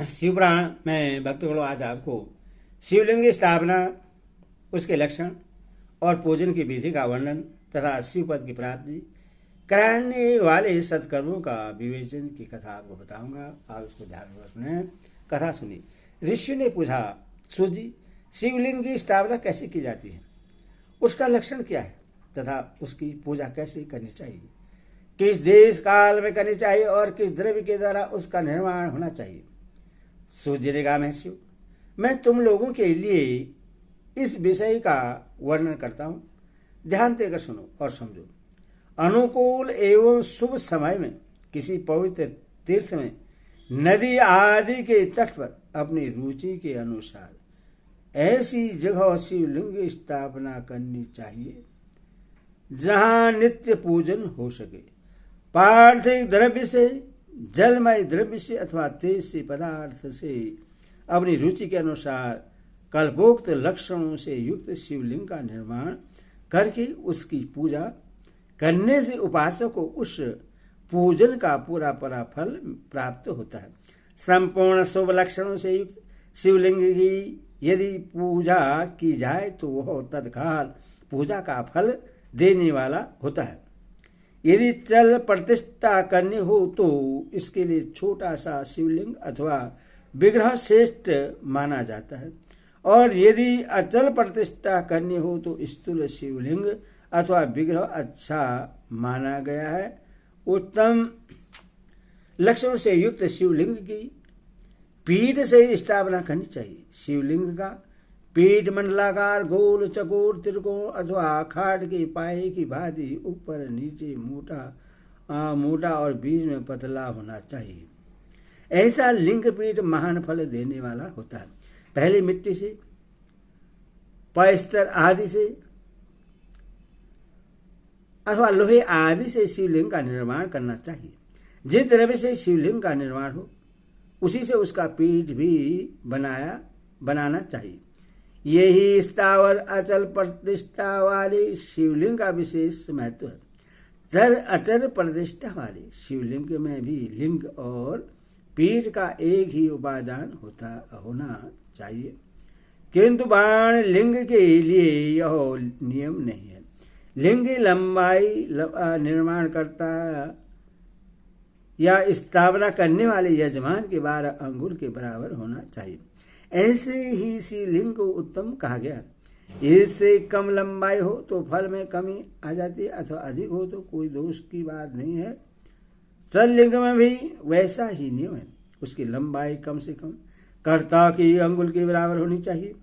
शिवपुराण में भक्तगणों आज आपको शिवलिंग की स्थापना, उसके लक्षण और पूजन की विधि का वर्णन तथा शिवपद की प्राप्ति कराने वाले सत्कर्मों का विवेचन की कथा आपको बताऊंगा। आप उसको ध्यानपूर्वक सुने। कथा सुनी। ऋषि ने पूछा, सूत जी, शिवलिंग की स्थापना कैसे की जाती है, उसका लक्षण क्या है तथा उसकी पूजा कैसे करनी चाहिए, किस देश काल में करनी चाहिए और किस द्रव्य के द्वारा उसका निर्माण होना चाहिए। सूत जी ने कहा, महर्षि, मैं तुम लोगों के लिए इस विषय का वर्णन करता हूं, ध्यान देकर सुनो और समझो। अनुकूल एवं शुभ समय में किसी पवित्र तीर्थ में, नदी आदि के तट पर अपनी रुचि के अनुसार ऐसी जगह शिवलिंग की स्थापना करनी चाहिए जहां नित्य पूजन हो सके। पार्थिव द्रव्य से, जलमय द्रव्य से अथवा तेज से पदार्थ से अपनी रुचि के अनुसार कल्पोक्त लक्षणों से युक्त शिवलिंग का निर्माण करके उसकी पूजा करने से उपासक को उस पूजन का पूरा फल प्राप्त होता है। संपूर्ण शुभ लक्षणों से युक्त शिवलिंग की यदि पूजा की जाए तो वह तत्काल पूजा का फल देने वाला होता है। यदि चल प्रतिष्ठा करनी हो तो इसके लिए छोटा सा शिवलिंग अथवा विग्रह श्रेष्ठ माना जाता है, और यदि अचल प्रतिष्ठा करनी हो तो स्थूल शिवलिंग अथवा विग्रह अच्छा माना गया है। उत्तम लक्षणों से युक्त शिवलिंग की पीठ से स्थापना करनी चाहिए। शिवलिंग का पीठ मंडलाकार, गोल, चकोर, त्रिकोण अथवा खाट के पाए की भांति ऊपर नीचे मोटा और बीच में पतला होना चाहिए। ऐसा लिंग पीठ महान फल देने वाला होता है। पहले मिट्टी से, पयस्तर आदि से अथवा लोहे आदि से शिवलिंग का निर्माण करना चाहिए। जिस द्रव्य से शिवलिंग का निर्माण हो उसी से उसका पीठ भी बनाना चाहिए। यही स्थावर अचल प्रतिष्ठा वाले शिवलिंग का विशेष महत्व है। चर अचल प्रतिष्ठा वाले शिवलिंग में भी लिंग और पीठ का एक ही उपादान होना चाहिए, किंतु बाण लिंग के लिए यह नियम नहीं है। लिंग की लंबाई निर्माण करता या स्थापना करने वाले यजमान के 12 अंगुल के बराबर होना चाहिए। ऐसे ही शिवलिंग को उत्तम कहा गया। इससे कम लंबाई हो तो फल में कमी आ जाती है, अथवा अधिक हो तो कोई दोष की बात नहीं है। चल लिंग में भी वैसा ही नियम है। उसकी लंबाई कम से कम कर्ता की अंगुल के बराबर होनी चाहिए।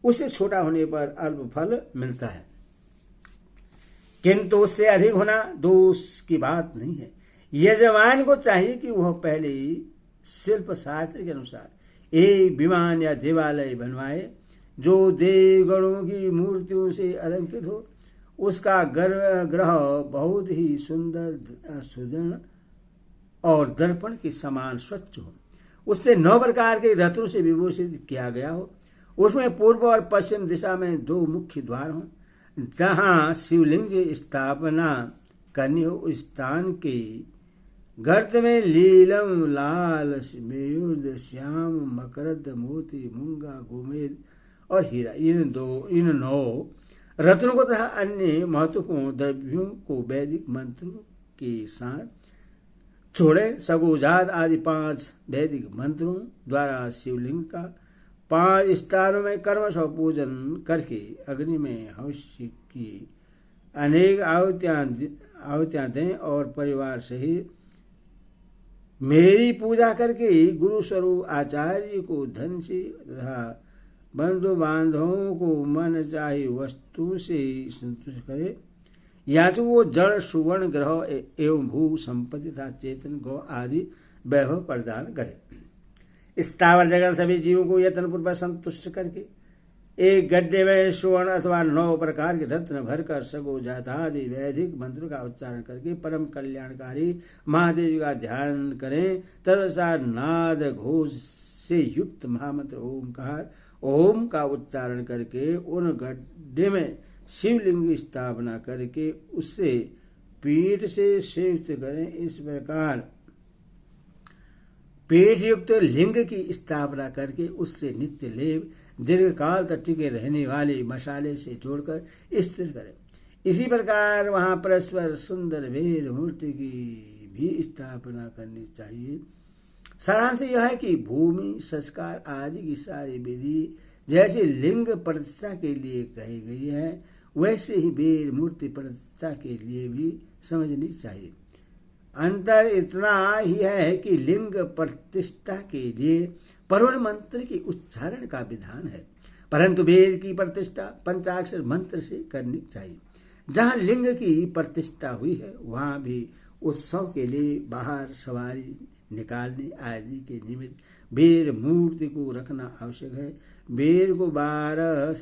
उससे छोटा होने पर अल्प फल मिलता है, किंतु उससे अधिक होना दोष की बात नहीं है। यजमान को चाहिए कि वह पहले ही शिल्प शास्त्र के अनुसार एक विमान या देवालय बनवाए जो देवगणों की मूर्तियों से अलंकृत हो। उसका गर्भगृह बहुत ही सुंदर, सुदृढ़ और दर्पण के समान स्वच्छ हो। उससे 9 प्रकार के रत्नों से विभूषित किया गया हो। उसमें पूर्व और पश्चिम दिशा में 2 मुख्य द्वार हों। जहाँ शिवलिंग की स्थापना करनी हो उस स्थान के गर्त में लीलम, लाल, मयूर, श्याम, मकरद, मोती, मूंगा, गोमेद और हीरा, इन 9 रत्नों को तथा अन्य महत्वपूर्ण द्रव्यों को वैदिक मंत्रों के साथ छोड़े। सगोजात आदि 5 वैदिक मंत्रों द्वारा शिवलिंग का 5 स्थानों में कर्मशः पूजन करके अग्नि में हवस्य की अनेक आहुतियां दें और परिवार सहित मेरी पूजा करके गुरु स्वरूप आचार्य को धन से तथा बंधु बांधवों को मन चाहे वस्तु से संतुष्ट करे। या तो वो जड़, सुवर्ण, ग्रह एवं भू संपत्ति तथा चेतन गौ आदि वैभव प्रदान करे। स्थावर जगत सभी जीवों को यत्नपूर्वक संतुष्ट करके एक गड्ढे में सुवर्ण अथवा 9 प्रकार के रत्न भरकर सगो जाता आदि वैदिक मंत्रों का उच्चारण करके परम कल्याणकारी महादेव का ध्यान करें। तदनुसार नाद घोष से युक्त महामंत्र ओमकार ओम का उच्चारण करके उन गड्ढे में शिवलिंग की स्थापना करके उससे पीठ से सेवित करें। इस प्रकार पेट युक्त लिंग की स्थापना करके उससे नित्य लेप दीर्घ काल तक टिके रहने वाले मसाले से जोड़कर स्थिर करें। इसी प्रकार वहां परस्पर सुंदर बेर मूर्ति की भी स्थापना करनी चाहिए। सारांश यह है कि भूमि संस्कार आदि की सारी विधि जैसे लिंग प्रतिष्ठा के लिए कही गई है, वैसे ही बेर मूर्ति प्रतिष्ठा के लिए भी समझनी चाहिए। अंतर इतना ही है कि लिंग प्रतिष्ठा के लिए परवण मंत्र के उच्चारण का विधान है, परंतु बेर की प्रतिष्ठा पंचाक्षर मंत्र से करनी चाहिए। जहाँ लिंग की प्रतिष्ठा हुई है वहाँ भी उत्सव के लिए बाहर सवारी निकालने आदि के निमित्त बेर मूर्ति को रखना आवश्यक है। बेर को बाहर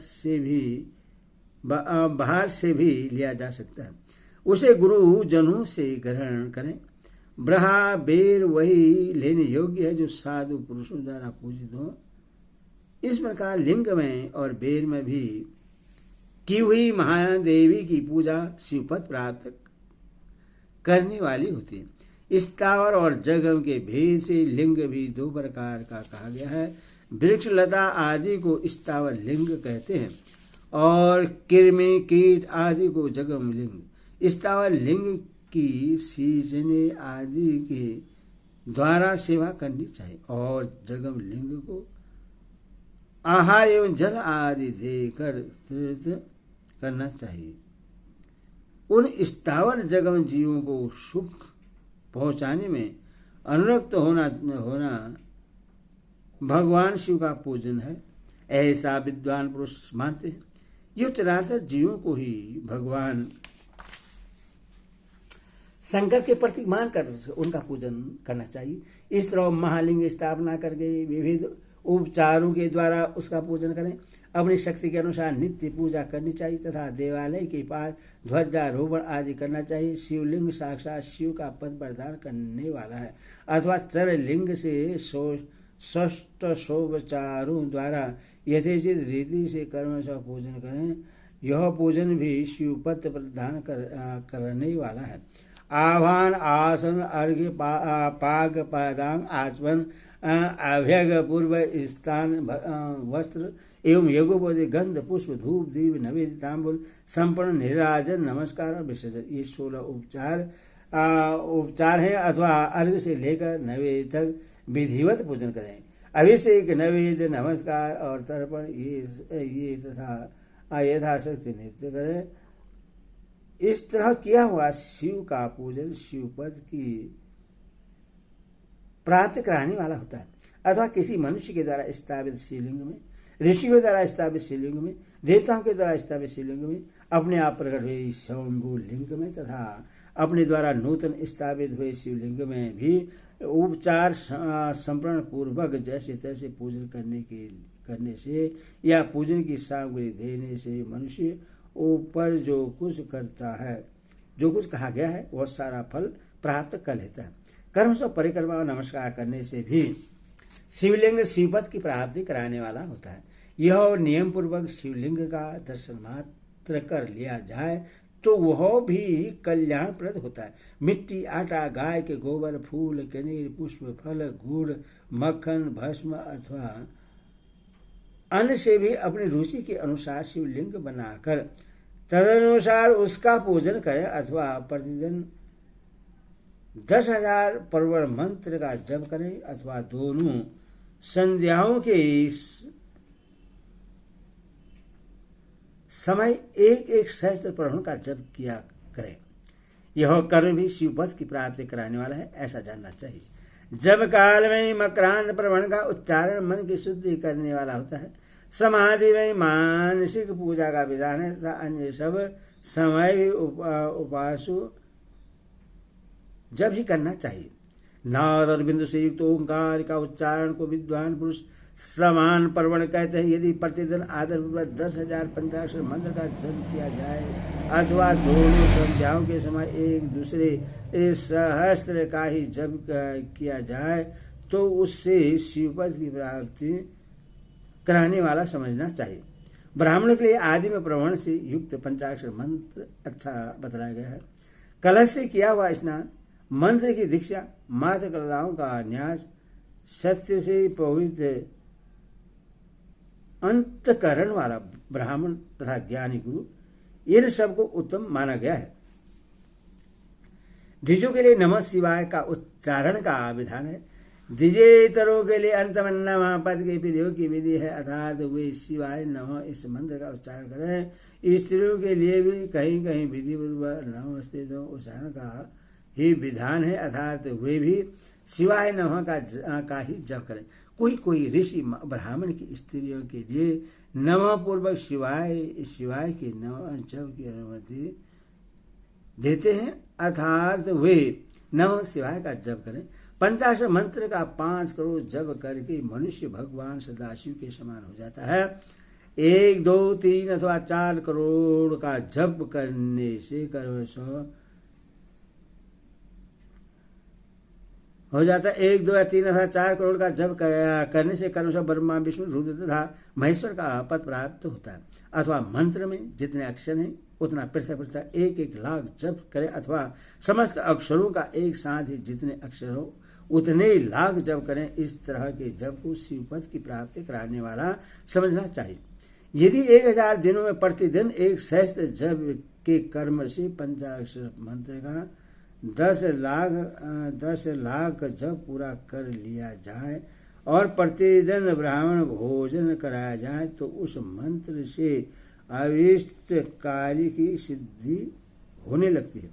से भी लिया जा सकता है, उसे गुरु जनों से ग्रहण करें। ब्रहा बेर वही लेने योग्य है जो साधु पुरुषों द्वारा पूजित हो। इस प्रकार लिंग में और बेर में भी की हुई महादेवी की पूजा शिवपद प्राप्त करने वाली होती है। स्थावर और जगम के भेद से लिंग भी दो प्रकार का कहा गया है। वृक्ष लता आदि को स्थावर लिंग कहते हैं और कृमि कीट आदि को जगम लिंग। स्थावर लिंग की सीजने आदि के द्वारा सेवा करनी चाहिए और जगम लिंग को आहार एवं जल आदि देकर तीर्थ करना चाहिए। उन स्थावर जगम जीवों को सुख पहुंचाने में अनुरक्त होना भगवान शिव का पूजन है, ऐसा विद्वान पुरुष मानते हैं। ये चराचर जीवों को ही भगवान शंकर के प्रतीक मानकर उनका पूजन करना चाहिए। इस तरह महालिंग स्थापना करके विविध उपचारों के द्वारा उसका पूजन करें। अपनी शक्ति के अनुसार नित्य पूजा करनी चाहिए तथा देवालय के पास ध्वजारोहण आदि करना चाहिए। शिवलिंग साक्षात शिव का पद प्रदान करने वाला है अथवा चरलिंग से षोडशोपचारों द्वारा यथोचित रीति से कर्म से पूजन करें। यह पूजन भी शिव पद प्रदान करने वाला है। आह्वान आसन अर्घ्य पाग पादांग आचमन अभ्यग पूर्व स्थान वस्त्र एवं यज्ञोपवीत गंध पुष्प धूप दीप नैवेद्य तांबूल संपन्न निराजन नमस्कार और विसर्जन, ये 16 उपचार हैं अथवा अर्घ से लेकर नैवेद्य तक विधिवत पूजन करें। अभिषेक नैवेद्य नमस्कार और तर्पण ये तथा यथाशक्ति नित्य करें। इस तरह किया हुआ शिव का पूजन शिव पद की प्राप्त कराने वाला होता है अथवा किसी मनुष्य के द्वारा स्थापित शिवलिंग में, ऋषियों द्वारा स्थापित शिवलिंग में, देवताओं के द्वारा स्थापित शिवलिंग में, अपने आप प्रकट हुए स्वयंभू लिंग में तथा अपने द्वारा नूतन स्थापित हुए शिवलिंग में भी उपचार संप्रण पूर्वक जैसे तैसे पूजन करने से या पूजन की सामग्री देने से मनुष्य ऊपर जो कुछ करता है, जो कुछ कहा गया है, वह सारा फल प्राप्त कर लेता है। कर्म से परिक्रमा और नमस्कार करने से भी शिवलिंग शिवपद की प्राप्ति कराने वाला होता है। यह नियम पूर्वक शिवलिंग का दर्शन मात्र कर लिया जाए तो वह भी कल्याणप्रद होता है। मिट्टी, आटा, गाय के गोबर, फूल, कनेर, पुष्प, फल, गुड़, मक्खन, भस्म अथवा अन्न से भी अपनी रुचि के अनुसार शिवलिंग बनाकर तदनुसार उसका पूजन करें अथवा प्रतिदिन 10,000 परवड़ मंत्र का जप करें अथवा दोनों संध्याओं के समय एक सहस्त्र परवड़ का जप किया करें। यह कर्म भी शिवपद की प्राप्ति कराने वाला है, ऐसा जानना चाहिए। जब काल में मकरांत परवड़ का उच्चारण मन की शुद्धि करने वाला होता है। समाधि में मानसिक पूजा का विधान है तथा अन्य सब समय भी उपासु जब ही करना चाहिए। नाद और बिंदु से युक्त ओंकार का उच्चारण को विद्वान पुरुष समान परवण कहते हैं। यदि प्रतिदिन आदरपूर्वक 10,000 पंचाक्षर मंत्र का जप किया जाए अथवा दोनों संध्याओं के समय एक दूसरे सहस्त्र का ही जप किया जाए तो उससे शिवपद की प्राप्ति कराने वाला समझना चाहिए। ब्राह्मण के लिए आदि में प्रवण से युक्त पंचाक्षर मंत्र अच्छा बतलाया गया है। कलश से किया हुआ स्नान, मंत्र की दीक्षा, मात्र कलाओं का न्यास, सत्य से पवित्र अंतकरण वाला ब्राह्मण तथा ज्ञानी गुरु, इन सबको उत्तम माना गया है। द्विजों के लिए नमः शिवाय का उच्चारण का विधान है। द्विजेतरों के लिए अंतमन्ना पद के प्रयोग की विधि है, अर्थात वे शिवाय नमः इस मंत्र का उच्चारण करें। स्त्रियों के लिए भी कहीं कहीं विधिपूर्वक नमस्ते दो उच्चारण का ही विधान है, अर्थात वे भी शिवाय नमः का ही जप करें। कोई कोई ऋषि ब्राह्मण की स्त्रियों के लिए नमः पूर्वक शिवाय के नमः जप की अनुमति देते हैं, अर्थात वे नमः शिवाय का जप करें। पंचाक्षर मंत्र का 5 करोड़ जप करके मनुष्य भगवान सदाशिव के समान हो जाता है। 1, 2, 3 अथवा 4 करोड़ का जप करने से कर्म हो जाता है। 1, 2 या 3 अथवा 4 करोड़ का जप करने से कर्मश ब्रह्मा विष्णु रुद्र तथा महेश्वर का पद प्राप्त होता है। अथवा मंत्र में जितने अक्षर हैं उतना पृथक 1 लाख जप करें, अथवा समस्त अक्षरों का एक साथ ही जितने अक्षर हो उतने लाख जप करें। इस तरह के जप को शिवपद की प्राप्ति कराने वाला समझना चाहिए। यदि 1000 दिनों में प्रतिदिन एक सहस्त्र जप के कर्म से पंचाक्षर मंत्र का 10 लाख जप पूरा कर लिया जाए और प्रतिदिन ब्राह्मण भोजन कराया जाए तो उस मंत्र से अविष्ट कार्य की सिद्धि होने लगती है।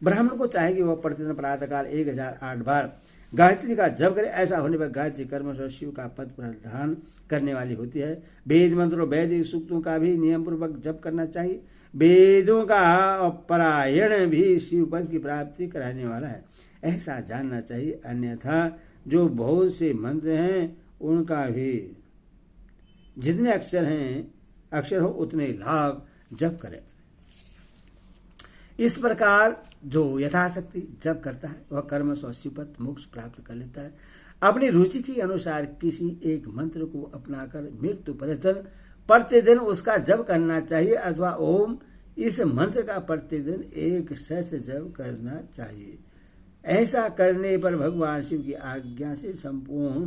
ब्राह्मण को चाहिए कि वह प्रतिदिन प्रातःकाल 1008 बार गायत्री का जप करे। ऐसा होने पर गायत्री कर्म से शिव का पद प्रदान करने वाली होती है। वेद मंत्रों वैदिक सूक्तों का भी नियम पूर्वक जप करना चाहिए। वेदों का परायण भी शिव पद की प्राप्ति कराने वाला है, ऐसा जानना चाहिए। अन्यथा जो बहुत से मंत्र हैं उनका भी जितने अक्षर हो उतने लाख जप करें। इस प्रकार जो यथाशक्ति जप करता है वह कर्म स्व शिवपद मोक्ष प्राप्त कर लेता है। अपनी रुचि के अनुसार किसी एक मंत्र को अपनाकर मृत्यु पर्यंत प्रतिदिन उसका जप करना चाहिए, अथवा ओम इस मंत्र का प्रतिदिन 1 सहस्त्र जप करना चाहिए। ऐसा करने पर भगवान शिव की आज्ञा से संपूर्ण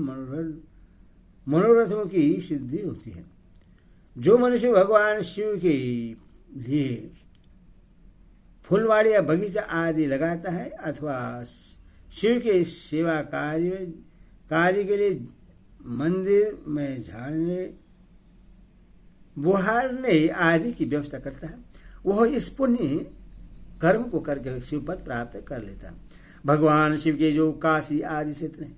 मनोरथों की सिद्धि होती है। जो मनुष्य भगवान शिव के लिए फुलवाड़ी या बगीचा आदि लगाता है अथवा शिव के सेवा कार्य के लिए मंदिर में झाड़ने बुहारने आदि की व्यवस्था करता है, वह इस पुण्य कर्म को करके शिवपद प्राप्त कर लेता है। भगवान शिव के जो काशी आदि क्षेत्र हैं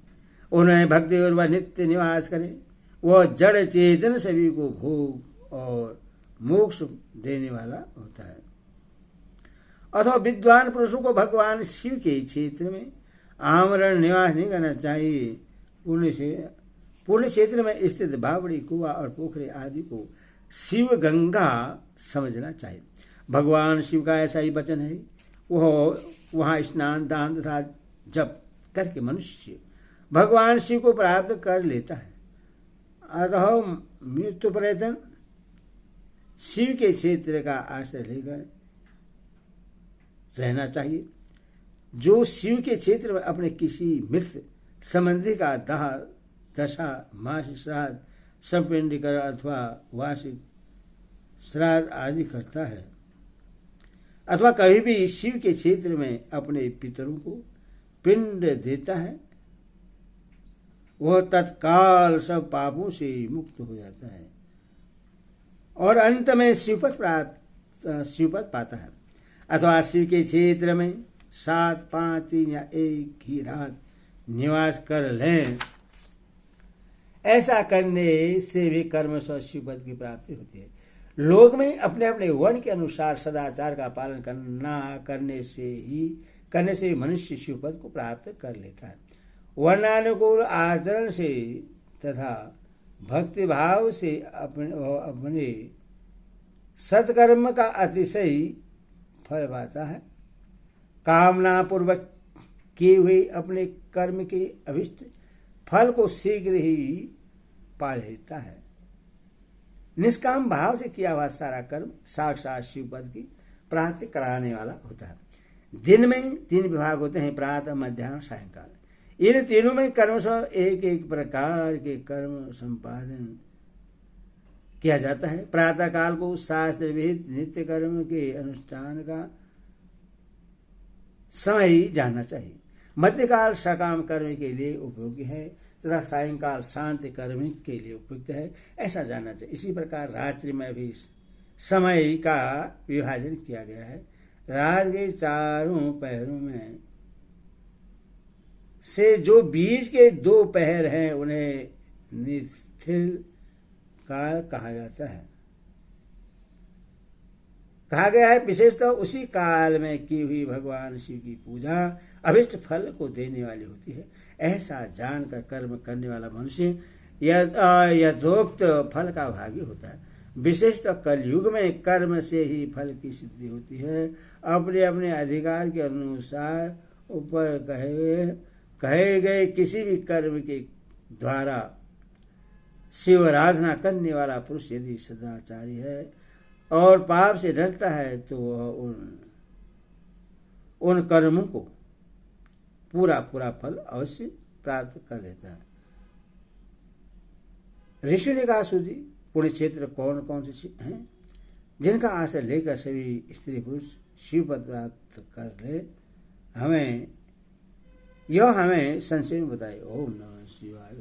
उन्हें भक्ति और वह नित्य निवास करें, वह जड़ चेतन सभी को भोग और मोक्ष देने वाला होता है। अथवा विद्वान पुरुषों को भगवान शिव के क्षेत्र में आमरण निवास नहीं करना चाहिए। पूर्ण क्षेत्र में स्थित बावड़ी कुआ और पोखरे आदि को शिव गंगा समझना चाहिए। भगवान शिव का ऐसा ही वचन है, वह वहाँ स्नान दान तथा जप करके मनुष्य भगवान शिव को प्राप्त कर लेता है। अतः मृत्यु पर्यंत शिव के क्षेत्र का आश्रय लेकर रहना चाहिए। जो शिव के क्षेत्र में अपने किसी मृत संबंधी का दाह दशा मास श्राद्ध संपिंडीकरण अथवा वार्षिक श्राद्ध आदि करता है, अथवा कभी भी शिव के क्षेत्र में अपने पितरों को पिंड देता है, वह तत्काल सब पापों से मुक्त हो जाता है और अंत में शिवपद पाता है। अथवा शिव के क्षेत्र में 7, 5, 3 या 1 ही रात निवास कर लें। ऐसा करने से भी कर्म स्व शिवपद की प्राप्ति होती है। लोक में अपने अपने वर्ण के अनुसार सदाचार का पालन करने से मनुष्य शिवपद को प्राप्त कर लेता है। वर्णानुकूल आचरण से तथा भक्ति भाव से अपने सत्कर्म का अतिशय फल पाता है। कामना पूर्वक किए हुए अपने कर्म के अभिष्ट फल को शीघ्र ही पा लेता है। निष्काम भाव से किया हुआ सारा कर्म साक्षात शिवपद की प्राप्ति कराने वाला होता है। दिन में 3 विभाग होते हैं, प्रातः मध्याह्न सायंकाल। इन तीनों में कर्म से एक एक प्रकार के कर्म संपादन किया जाता है। प्रातः काल को शास्त्र विहित नित्य कर्म के अनुष्ठान का समय ही जानना चाहिए। मध्यकाल सकाम कर्म के लिए उपयोगी है तथा सायंकाल शांति कर्म के लिए उपयुक्त है, ऐसा जानना चाहिए। इसी प्रकार रात्रि में भी समय का विभाजन किया गया है। रात के चारों पहरों में से जो बीच के 2 पहर हैं उन्हें निथिल काल कहा जाता है। कहा गया है विशेषतः उसी काल में की हुई भगवान शिव की पूजा अभिष्ट फल को देने वाली होती है। ऐसा जानकर कर्म करने वाला मनुष्य यथोक्त फल का भागी होता है। विशेषतः कलयुग में कर्म से ही फल की सिद्धि होती है। अपने अपने अधिकार के अनुसार ऊपर कहे गए किसी भी कर्म के द्वारा शिव आराधना करने वाला पुरुष यदि सदाचारी है और पाप से डरता है तो वह उन कर्मों को पूरा फल अवश्य प्राप्त कर लेता है। ऋषि ने कहा, सूजी पुण्य क्षेत्र कौन कौन से हैं जिनका आश्रय लेकर सभी स्त्री पुरुष शिव पद प्राप्त कर ले, हमें संशय में बताए। ओम नमः शिवाय।